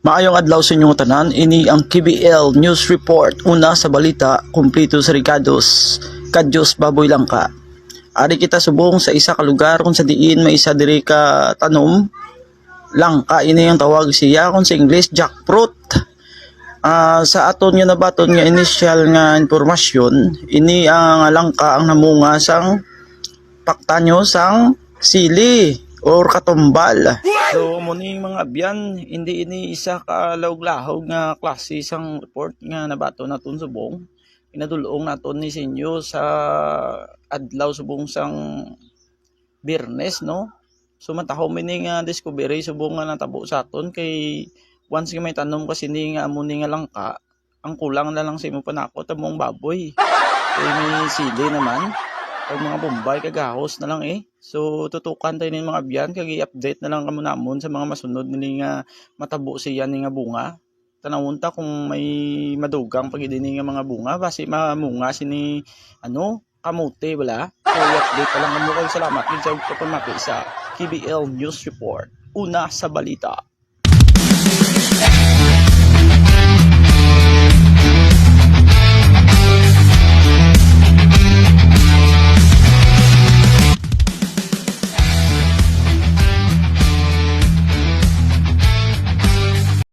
Maayong adlaw sa inyong tanan, ini ang KBL News Report. Una sa balita, kumplito sa Ricados, Kadyos Baboy Langka. Ari kita subong sa isa ka lugar kung sa diin may isa diri ka tanom. Langka, ini ang tawag siya kung sa English, jackfruit. Sa aton nga nabaton nga initial nga informasyon, ini ang langka ang namunga sang paktanyo sang sili or katumbal. So muni mga abyan, hindi ini isa ka lawg-lahog nga klase sang report nga nabato naton subong. Inadulong naton ni sinyo sa adlaw subong sang Biyernes, no? So matahom ini nga discovery subong nga natabo sa aton kay once nga may tanom kasi ni nga amo ni nga langka, ang kulang na lang sa imo panakot among baboy. Kay may sili naman. Pag mga bombay kagahos na lang eh. So tutukan tayo ng mga biyan kag i-update na lang kamo namon sa mga masunod nili nga matabo siya ni nga bunga. Tanawon ta kung may madugang pag idini nga mga bunga basi mamunga sini kamote wala. So i-update pa lang kamo kay salamat gid sa pagpamati sa KBL News Report. Una sa balita.